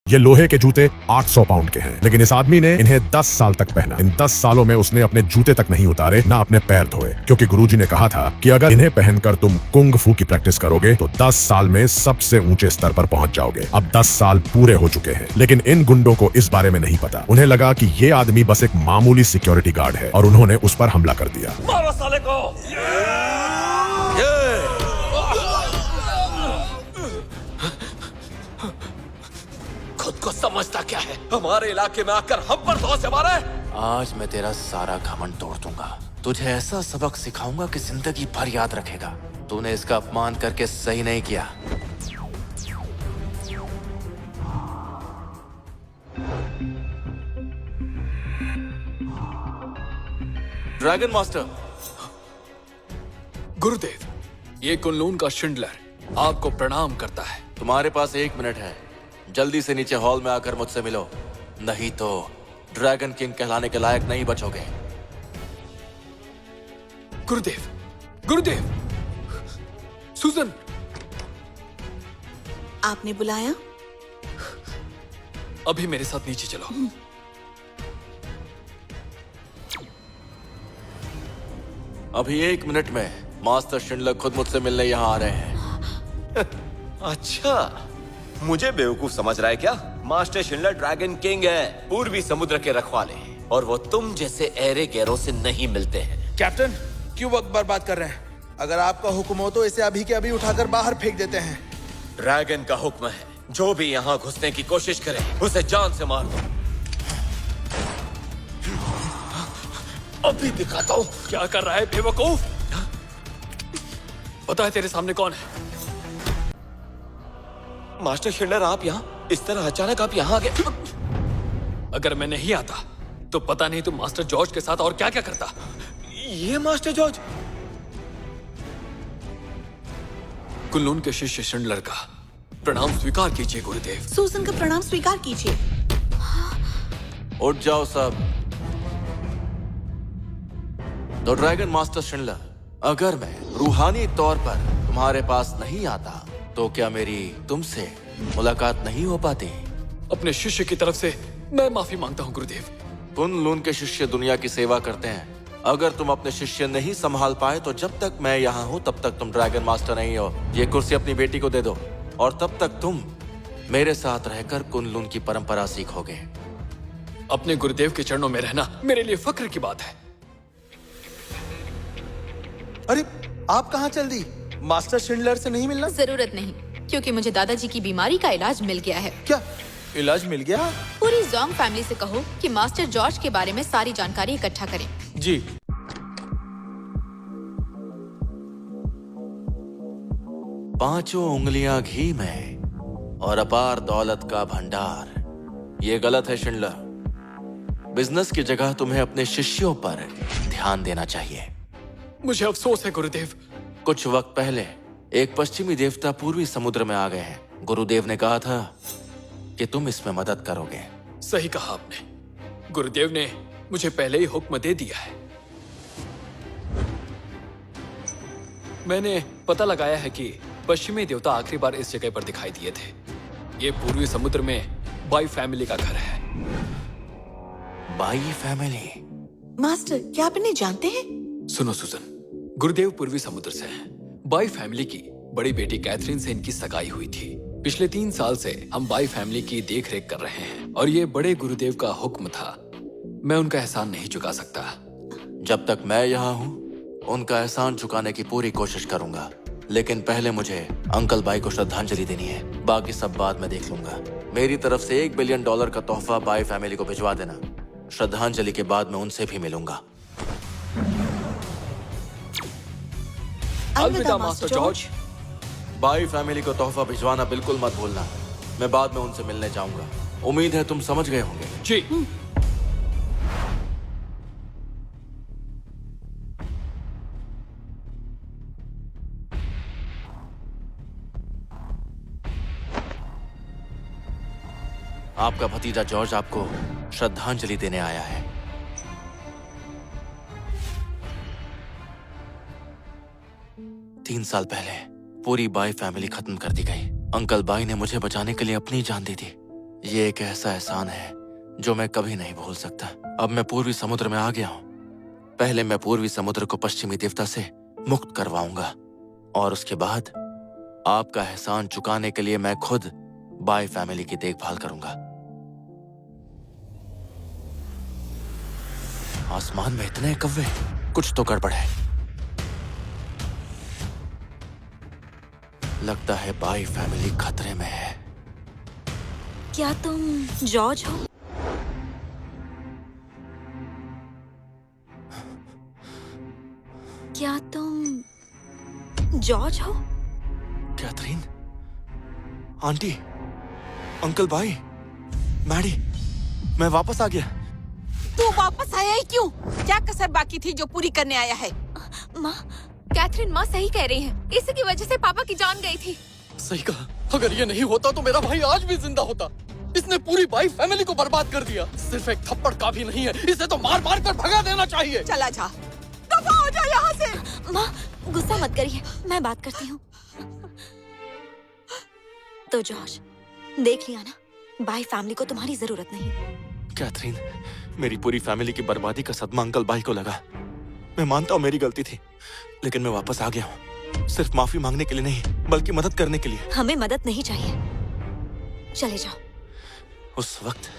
ये लोहे के जूते 800 पाउंड के हैं, लेकिन इस आदमी ने इन्हें 10 साल तक पहना। इन 10 सालों में उसने अपने जूते तक नहीं उतारे, ना अपने पैर धोए, क्योंकि गुरुजी ने कहा था कि अगर इन्हें पहनकर तुम कुंग फू की प्रैक्टिस करोगे तो 10 साल में सबसे ऊंचे स्तर पर पहुंच जाओगे। अब 10 साल पूरे हो चुके हैं, लेकिन इन गुंडों को इस बारे में नहीं पता। उन्हें लगा कि ये आदमी बस एक मामूली सिक्योरिटी गार्ड है और उन्होंने उस पर हमला कर दिया। मारो साले को! खुद को समझता क्या है? हमारे इलाके में आकर हम पर धौ से मारे। आज मैं तेरा सारा घमंड तोड़ दूंगा। तुझे ऐसा सबक सिखाऊंगा कि जिंदगी भर याद रखेगा। तूने इसका अपमान करके सही नहीं किया। Dragon master. गुरुदेव, ये कुनलून का शिंडलर आपको प्रणाम करता है। तुम्हारे पास 1 मिनट है। जल्दी से नीचे हॉल में आकर मुझसे मिलो, नहीं तो ड्रैगन किंग कहलाने के लायक नहीं बचोगे। गुरुदेव, गुरुदेव, सुजन! आपने बुलाया? अभी मेरे साथ नीचे चलो। अभी 1 मिनट में मास्टर शिंडलर खुद मुझसे मिलने यहाँ आ रहे हैं। अच्छा, मुझे बेवकूफ समझ रहा है क्या? मास्टर शिंडलर ड्रैगन किंग है, पूर्वी समुद्र के रखवाले, और वो तुम जैसे ऐरे गैरों से नहीं मिलते हैं। कैप्टन, क्यों वक्त बर्बाद कर रहे हैं? अगर आपका हुक्म हो तो इसे अभी के अभी उठाकर बाहर फेंक देते हैं। ड्रैगन का हुक्म है, जो भी यहाँ घुसने की कोशिश करे उसे जान से मार दो। अभी दिखाता हूँ क्या कर रहा है बेवकूफ। पता है तेरे सामने कौन है? मास्टर शिंडलर, आप यहाँ इस तरह अचानक आप यहाँ आ गए? अगर मैं नहीं आता तो पता नहीं तुम मास्टर जॉर्ज के साथ और क्या क्या करता। ये मास्टर जॉर्ज? कुनलून के शिष्य शिंडलर का प्रणाम स्वीकार कीजिए गुरुदेव। सूजन का प्रणाम स्वीकार कीजिए। उठ जाओ सब। तो ड्रैगन मास्टर शिंडलर, अगर मैं रूहानी तौर पर तुम्हारे पास नहीं आता तो क्या मेरी तुमसे मुलाकात नहीं हो पाती? अपने शिष्य की तरफ से मैं माफी मांगता हूँ गुरुदेव। कुनलून के शिष्य दुनिया की सेवा करते हैं। अगर तुम अपने शिष्य नहीं संभाल पाए तो जब तक मैं यहाँ हूँ तब तक तुम ड्रैगन मास्टर नहीं हो। ये कुर्सी अपनी बेटी को दे दो और तब तक तुम मेरे साथ रहकर कुनलून की परंपरा सीखोगे। अपने गुरुदेव के चरणों में रहना मेरे लिए फक्र की बात है। अरे, आप कहाँ चल दी? मास्टर शिंडलर से नहीं मिलना? जरूरत नहीं, क्योंकि मुझे दादाजी की बीमारी का इलाज मिल गया है। क्या इलाज मिल गया? पूरी जोंग फैमिली से कहो कि मास्टर जॉर्ज के बारे में सारी जानकारी इकट्ठा करें। जी। पांचों उंगलियां घी में और अपार दौलत का भंडार। ये गलत है शिंडलर। बिजनेस की जगह तुम्हें अपने शिष्यों पर ध्यान देना चाहिए। मुझे अफसोस है गुरुदेव। कुछ वक्त पहले एक पश्चिमी देवता पूर्वी समुद्र में आ गए हैं। गुरुदेव ने कहा था कि तुम इसमें मदद करोगे। सही कहा आपने। गुरुदेव ने मुझे पहले ही हुक्म दे दिया है। मैंने पता लगाया है कि पश्चिमी देवता आखिरी बार इस जगह पर दिखाई दिए थे। ये पूर्वी समुद्र में बाई फैमिली का घर है। By family? मास्टर, क्या आप इन्हें जानते हैं? सुनो सुजन, गुरुदेव पूर्वी समुद्र से हैं। बाई फैमिली की बड़ी बेटी कैथरीन से इनकी सगाई हुई थी। पिछले 3 साल से हम बाई फैमिली की देख रेख कर रहे हैं और ये बड़े गुरुदेव का हुक्म था। मैं उनका एहसान नहीं चुका सकता। जब तक मैं यहाँ हूँ उनका एहसान चुकाने की पूरी कोशिश करूंगा, लेकिन पहले मुझे अंकल बाई को श्रद्धांजलि देनी है। बाकी सब बाद में देख लूंगा। मेरी तरफ से $1 बिलियन का तोहफा बाई फैमिली को भिजवा देना। श्रद्धांजलि के बाद मैं उनसे भी मिलूंगा। अलविदा मास्टर जॉर्ज। बाई फैमिली को तोहफा भिजवाना बिल्कुल मत भूलना। मैं बाद में उनसे मिलने जाऊंगा। उम्मीद है तुम समझ गए होंगे। जी। आपका भतीजा जॉर्ज आपको श्रद्धांजलि देने आया है। 3 साल पहले पूरी बाई फैमिली खत्म कर दी गई। अंकल बाई ने मुझे बचाने के लिए अपनी जान दी थी। ये एक ऐसा एहसान है जो मैं कभी नहीं भूल सकता। अब मैं पूर्वी समुद्र में आ गया हूँ। पहले मैं पूर्वी समुद्र को पश्चिमी देवता से मुक्त करवाऊंगा और उसके बाद आपका एहसान चुकाने के लिए मैं खुद बाय फैमिली की देखभाल करूंगा। आसमान में इतने कौवे, कुछ तो गड़बड़ है। लगता है बाय फैमिली खतरे में है। क्या तुम जॉर्ज हो? क्या तुम जॉर्ज हो? कैथरीन, आंटी, अंकल भाई, मैडी, मैं वापस आ गया। तू वापस आया ही क्यों? क्या कसर बाकी थी जो पूरी करने आया है? माँ, कैथरीन माँ सही कह रही है, इसी की वजह से पापा की जान गई थी। सही कहा। अगर ये नहीं होता तो मेरा भाई आज भी जिंदा होता। इसने पूरी बाई फैमिली को बर्बाद कर दिया। सिर्फ एक थप्पड़ काफी नहीं है, इसे तो मार मार कर भगा देना चाहिए। चला जा, दफा हो जा यहाँ से। माँ, गुस्सा मत करिए, मैं बात करती हूँ। तो जॉर्ज, देख लिया ना, बाय फैमिली को तुम्हारी जरूरत नहीं। कैथरीन, मेरी पूरी फैमिली की बर्बादी का सदमा अंकल भाई को लगा। मैं मानता हूँ मेरी गलती थी, लेकिन मैं वापस आ गया हूँ। सिर्फ माफी मांगने के लिए नहीं, बल्कि मदद करने के लिए। हमें मदद नहीं चाहिए, चले जाओ। उस वक्त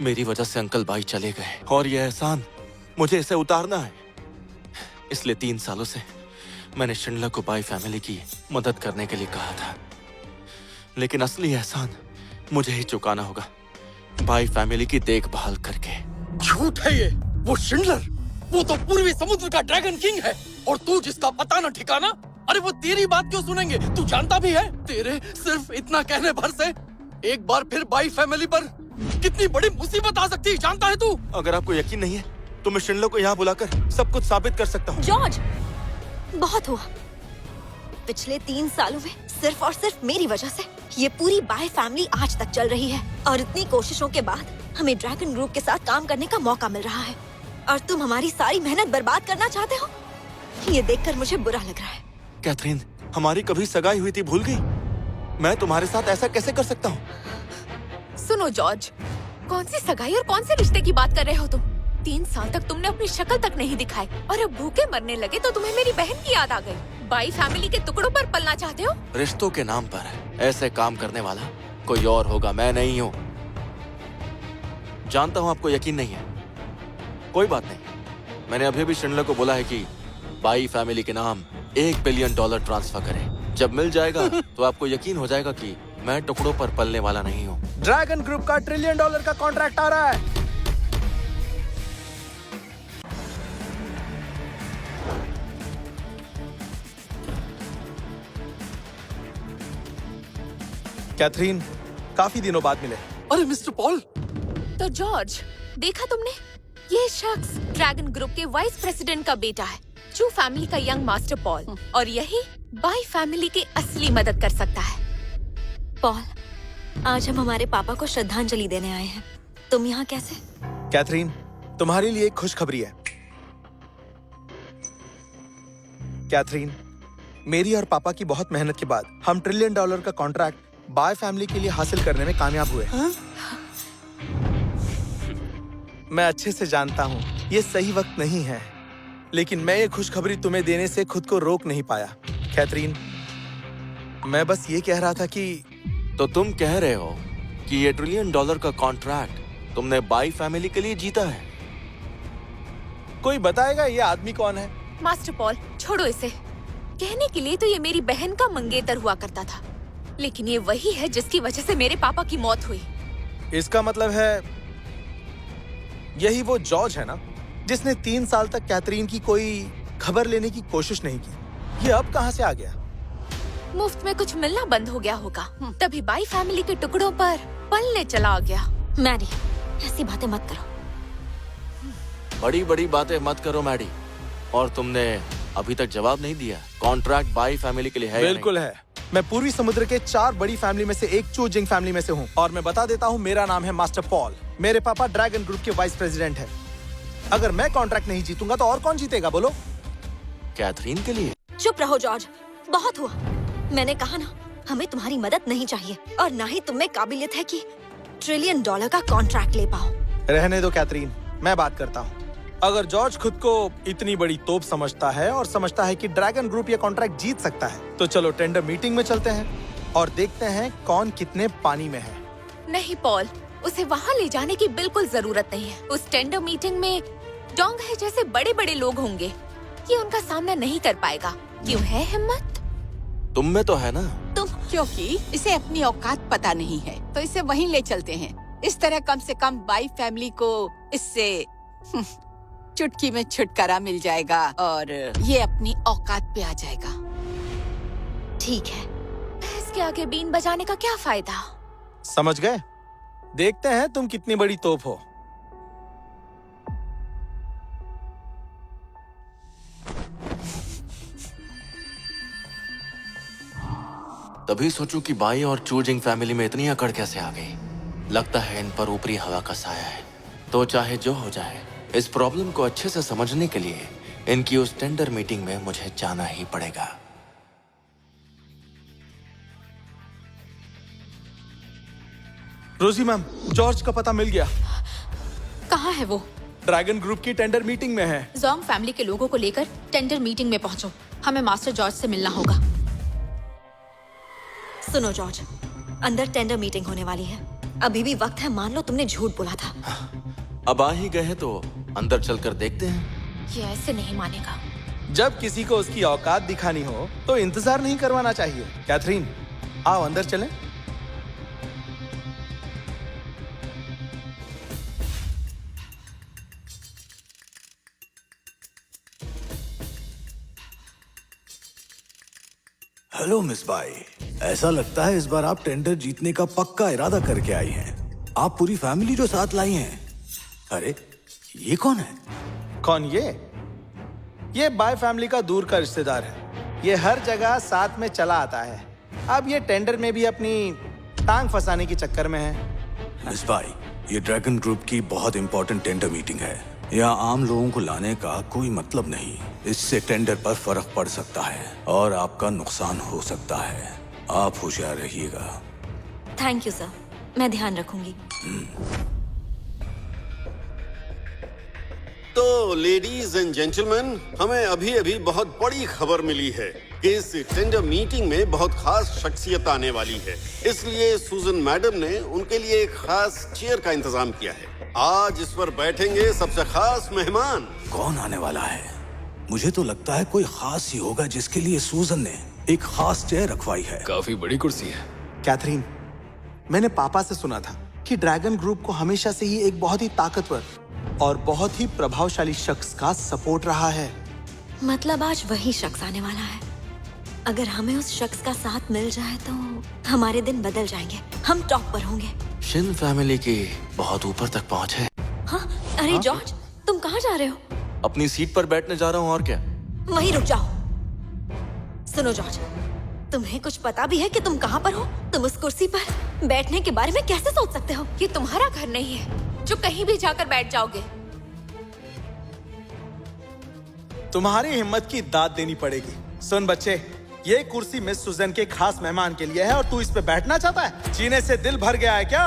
मेरी वजह से अंकल भाई चले गए और यह एहसान मुझे इसे उतारना है। इसलिए 3 सालों से मैंने शिंडलर को बाय फैमिली की मदद करने के लिए कहा था, लेकिन असली एहसान मुझे ही चुकाना होगा, बाय फैमिली की देखभाल करके। झूठ है ये। वो शिंडलर, वो तो पूर्वी समुद्र का ड्रैगन किंग है, और तू जिसका पता न ठिकाना। अरे वो तेरी बात क्यों सुनेंगे? तू जानता भी है, तेरे सिर्फ इतना कहने भर से एक बार फिर बाई फैमिली पर कितनी बड़ी मुसीबत आ सकती है, जानता है तू? अगर आपको यकीन नहीं है तो मैं शिंडलर को यहाँ बुलाकर सब कुछ साबित कर सकता हूँ। जॉर्ज, बहुत हुआ। पिछले 3 सालों में सिर्फ और सिर्फ मेरी वजह से ये पूरी बाय फैमिली आज तक चल रही है, और इतनी कोशिशों के बाद हमें ड्रैगन ग्रुप के साथ काम करने का मौका मिल रहा है, और तुम हमारी सारी मेहनत बर्बाद करना चाहते हो। ये देखकर मुझे बुरा लग रहा है। कैथरीन, हमारी कभी सगाई हुई थी, भूल गई? मैं तुम्हारे साथ ऐसा कैसे कर सकता हूँ? सुनो जॉर्ज, कौन सी सगाई और कौन से रिश्ते की बात कर रहे हो तुम? 3 साल तक तुमने अपनी शक्ल तक नहीं दिखाई, और अब भूखे मरने लगे तो तुम्हें मेरी बहन की याद आ गई। बाई फैमिली के टुकड़ों पर पलना चाहते हो? रिश्तों के नाम पर ऐसे काम करने वाला कोई और होगा, मैं नहीं हूँ। जानता हूँ आपको यकीन नहीं है, कोई बात नहीं। मैंने अभी भी शिंडलर को बोला है कि बाई फैमिली के नाम $1 बिलियन ट्रांसफर करें। जब मिल जाएगा तो आपको यकीन हो जाएगा कि मैं टुकड़ों पर पलने वाला नहीं हूँ। ड्रैगन ग्रुप का $1 ट्रिलियन का कॉन्ट्रैक्ट आ रहा है। कैथरीन, काफी दिनों बाद मिले। अरे मिस्टर पॉल। तो जॉर्ज, देखा तुमने, ये शख्स ड्रैगन ग्रुप के वाइस प्रेसिडेंट का बेटा है, चू फैमिली का यंग मास्टर पॉल, और यही बाई फैमिली की असली मदद कर सकता है। पॉल, आज हम हमारे पापा को श्रद्धांजलि देने आए हैं। तुम यहाँ कैसे? कैथरीन, तुम्हारे लिए एक खुशखबरी है। कैथरीन, मेरी और पापा की बहुत मेहनत के बाद हम $1 ट्रिलियन का कॉन्ट्रैक्ट बाय फैमिली के लिए हासिल करने में कामयाब हुए। मैं अच्छे से जानता हूँ ये सही वक्त नहीं है, लेकिन मैं ये खुशखबरी तुम्हें देने से खुद को रोक नहीं पाया। कैथरीन, मैं बस ये कह रहा था कि तो तुम कह रहे हो कि ये $1 ट्रिलियन का कॉन्ट्रैक्ट तुमने बाई फैमिली के लिए जीता है? कोई बताएगा ये आदमी कौन है? मास्टर पॉल, छोड़ो इसे। कहने के लिए तो ये मेरी बहन का मंगेतर हुआ करता था, लेकिन ये वही है जिसकी वजह से मेरे पापा की मौत हुई। इसका मतलब है यही वो जॉर्ज है ना, जिसने 3 साल तक कैथरीन की कोई खबर लेने की कोशिश नहीं की। ये अब कहाँ से आ गया? मुफ्त में कुछ मिलना बंद हो गया होगा, तभी बाई फैमिली के टुकड़ों पर पलने चला आ गया। मैडी, ऐसी बातें मत करो। बड़ी बड़ी बातें मत करो मैडी। और तुमने अभी तक जवाब नहीं दिया, कॉन्ट्रैक्ट बाई फैमिली के लिए है? बिल्कुल है। मैं पूर्वी समुद्र के 4 बड़ी फैमिली में से एक चू जिंग फैमिली में से हूँ, और मैं बता देता हूँ, मेरा नाम है मास्टर पॉल। मेरे पापा ड्रैगन ग्रुप के वाइस प्रेसिडेंट हैं। अगर मैं कॉन्ट्रैक्ट नहीं जीतूंगा तो और कौन जीतेगा, बोलो? कैथरीन के लिए? चुप रहो जॉर्ज, बहुत हुआ। मैंने कहा ना, हमें तुम्हारी मदद नहीं चाहिए, और ना ही तुम में काबिलियत है कि ट्रिलियन डॉलर का कॉन्ट्रैक्ट ले पाओ। रहने दो कैथरीन, मैं बात करता हूँ। अगर जॉर्ज खुद को इतनी बड़ी तोप समझता है और समझता है कि ड्रैगन ग्रुप ये कॉन्ट्रैक्ट जीत सकता है, तो चलो टेंडर मीटिंग में चलते हैं और देखते हैं कौन कितने पानी में है। नहीं पॉल, उसे वहाँ ले जाने की बिल्कुल जरूरत नहीं है। उस टेंडर मीटिंग में डोंग है जैसे बड़े बड़े लोग होंगे, ये उनका सामना नहीं कर पाएगा। क्यों है हिम्मत? तुम में तो है ना। तुम क्योंकि इसे अपनी औकात पता नहीं है, तो इसे वहीं ले चलते हैं। इस तरह कम से कम बाई फैमिली को इससे चुटकी में छुटकारा मिल जाएगा और ये अपनी औकात पे आ जाएगा। ठीक है। इसके आगे बीन बजाने का क्या फायदा? समझ गए? देखते हैं तुम कितनी बड़ी तोप हो। तभी सोचूं कि बाई और चूजिंग फैमिली में इतनी अकड़ कैसे आ गई। लगता है इन पर ऊपरी हवा का साया है। तो चाहे जो हो जाए, इस प्रॉब्लम को अच्छे से समझने के लिए इनकी उस टेंडर मीटिंग में मुझे जाना ही पड़ेगा। रोजी मैम, जॉर्ज का पता मिल गया। कहाँ है वो? ड्रैगन ग्रुप की टेंडर मीटिंग में है। जोंग फैमिली के लोगों को लेकर टेंडर मीटिंग में पहुंचो। हमें मास्टर जॉर्ज से मिलना होगा। सुनो जॉर्ज, अंदर टेंडर मीटिंग होने वाली है। अभी भी वक्त है, मान लो तुमने झूठ बोला था। अब आ ही गए हैं तो अंदर चलकर देखते हैं। ये ऐसे नहीं मानेगा। जब किसी को उसकी औकात दिखानी हो तो इंतजार नहीं करवाना चाहिए। कैथरीन, आओ अंदर चलें। हेलो मिस बाई, ऐसा लगता है इस बार आप टेंडर जीतने का पक्का इरादा करके आई हैं। आप पूरी फैमिली जो साथ लाई हैं। अरे ये कौन है? कौन ये बाय फैमिली का दूर का रिश्तेदार है। ये हर जगह साथ में चला आता है। अब ये टेंडर में भी अपनी टांग फंसाने के चक्कर में है। मिस बाई, ये ड्रैगन ग्रुप की बहुत इंपॉर्टेंट टेंडर मीटिंग है। यहाँ आम लोगों को लाने का कोई मतलब नहीं। इससे टेंडर पर फर्क पड़ सकता है और आपका नुकसान हो सकता है। आप होशियार रहिएगा। थैंक यू सर, मैं ध्यान रखूंगी। तो लेडीज एंड जेंटलमैन, हमें अभी अभी बहुत बड़ी खबर मिली है कि इस टेंडर मीटिंग में बहुत खास शख्सियत आने वाली है। इसलिए सुजन मैडम ने उनके लिए एक खास चेयर का इंतजाम किया है। आज इस पर बैठेंगे सबसे खास मेहमान। कौन आने वाला है? मुझे तो लगता है कोई खास ही होगा जिसके लिए सूजन ने एक खास चेयर रखवाई है। काफी बड़ी कुर्सी है। कैथरीन, मैंने पापा से सुना था कि ड्रैगन ग्रुप को हमेशा से ही एक बहुत ही ताकतवर और बहुत ही प्रभावशाली शख्स का सपोर्ट रहा है। मतलब आज वही शख्स आने वाला है। अगर हमें उस शख्स का साथ मिल जाए तो हमारे दिन बदल जाएंगे। हम टॉप पर होंगे। शिन फैमिली की बहुत ऊपर तक पहुंच है। हाँ? अरे जॉर्ज, तुम कहाँ जा रहे हो? अपनी सीट पर बैठने जा रहा हूँ, और क्या। वहीं रुक जाओ। सुनो जॉर्ज, तुम्हें कुछ पता भी है कि तुम कहाँ पर हो? तुम उस कुर्सी पर बैठने के बारे में कैसे सोच सकते हो? ये तुम्हारा घर नहीं है जो कहीं भी जाकर बैठ जाओगे। तुम्हारी हिम्मत की दाद देनी पड़ेगी। सुन बच्चे, ये कुर्सी मिस सुजन के खास मेहमान के लिए है और तू इस पे बैठना चाहता है? जीने से दिल भर गया है क्या?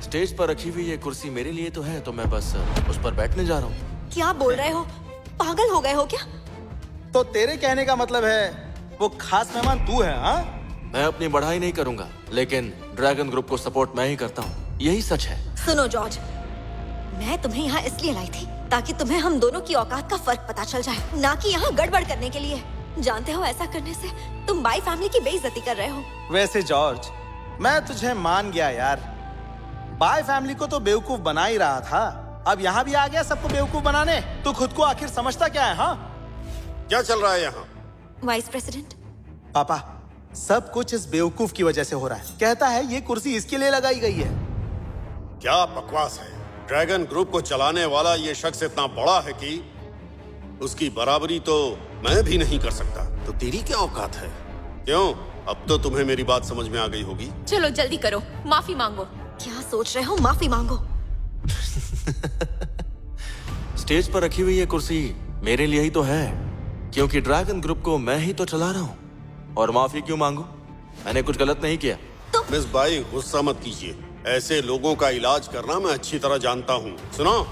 स्टेज पर रखी हुई ये कुर्सी मेरे लिए तो है, तो मैं बस उस पर बैठने जा रहा हूँ। क्या बोल रहे हो? पागल हो गए हो क्या? तो तेरे कहने का मतलब है वो खास मेहमान तू है? हाँ, मैं अपनी बढ़ाई नहीं करूंगा, लेकिन ड्रैगन ग्रुप को सपोर्ट मैं ही करता हूँ। यही सच है। सुनो जॉर्ज, मैं तुम्हें यहाँ इसलिए लाई थी ताकि तुम्हें हम दोनों की औकात का फर्क पता चल जाए, ना कि यहाँ गड़बड़ करने के लिए। जानते हो, ऐसा करने से तुम बाई फैमिली की बेइज्जती कर रहे हो। वैसे जॉर्ज, मैं तुझे मान गया यार। बाय फैमिली को तो बेवकूफ बना ही रहा था, अब यहाँ भी आ गया सबको बेवकूफ बनाने। तू खुद को आखिर समझता क्या है? हाँ, क्या चल रहा है यहाँ? वाइस प्रेसिडेंट पापा, सब कुछ इस बेवकूफ की वजह से हो रहा है। कहता है ये कुर्सी इसके लिए लगाई गई है। क्या बकवास है। ड्रैगन ग्रुप को चलाने वाला ये शख्स इतना बड़ा है कि उसकी बराबरी तो मैं भी नहीं कर सकता। तो तेरी क्या औकात है? क्यों, अब तो तुम्हें मेरी बात समझ में आ गई होगी। चलो जल्दी करो, माफी मांगो। क्या सोच रहे हो? माफी मांगो। स्टेज पर रखी हुई ये कुर्सी मेरे लिए ही तो है, क्योंकि ड्रैगन ग्रुप को मैं ही तो चला रहा हूँ। और माफी क्यों मांगू? मैंने कुछ गलत नहीं किया। मिस बाई, गुस्सा मत कीजिए। ऐसे लोगों का इलाज करना मैं अच्छी तरह जानता हूँ। सुनो,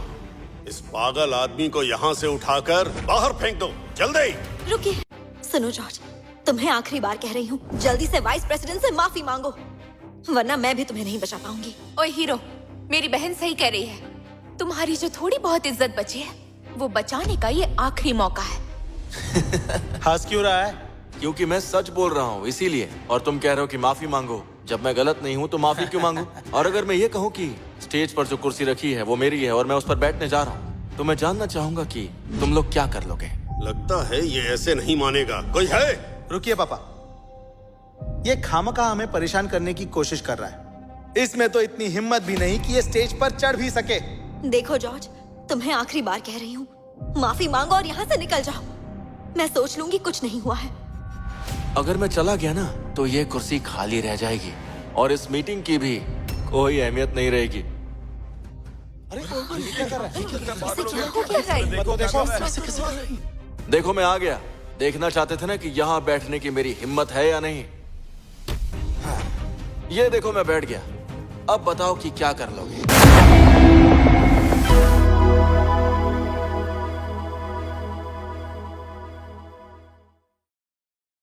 इस पागल आदमी को यहाँ से उठाकर बाहर फेंक दो, जल्दी। रुकिए, सुनो जॉर्ज, तुम्हें आखिरी बार कह रही हूँ, जल्दी से वाइस प्रेसिडेंट से माफी मांगो, वरना मैं भी तुम्हें नहीं बचा पाऊंगी। ओए हीरो, मेरी बहन सही कह रही है। तुम्हारी जो थोड़ी बहुत इज्जत बची है, वो बचाने का ये आखिरी मौका है। हंस क्यों रहा है? क्योंकि मैं सच बोल रहा हूँ इसीलिए। और तुम कह रहे हो कि माफी मांगो। जब मैं गलत नहीं हूँ तो माफी क्यों मांगू? और अगर मैं ये कहूँ कि स्टेज पर जो कुर्सी रखी है वो मेरी है और मैं उस पर बैठने जा रहा हूँ, तो मैं जानना चाहूंगा कि तुम लोग क्या कर लोगे। लगता है ये ऐसे नहीं मानेगा। कोई है? रुकिए पापा, ये खामखा हमें परेशान करने की कोशिश कर रहा है। इसमें तो इतनी हिम्मत भी नहीं कि ये स्टेज पर चढ़ भी सके। देखो जॉर्ज, तुम्हें आखिरी बार कह रही हूँ, माफी मांगो और यहाँ से निकल जाओ। मैं सोच लूंगी कुछ नहीं हुआ है। अगर मैं चला गया ना तो ये कुर्सी खाली रह जाएगी और इस मीटिंग की भी कोई अहमियत नहीं रहेगी। इसे क्या हो गया? देखो मैं आ गया। देखना चाहते थे ना कि यहाँ बैठने की मेरी हिम्मत है या नहीं। ये देखो मैं बैठ गया। अब बताओ कि क्या कर लोगे।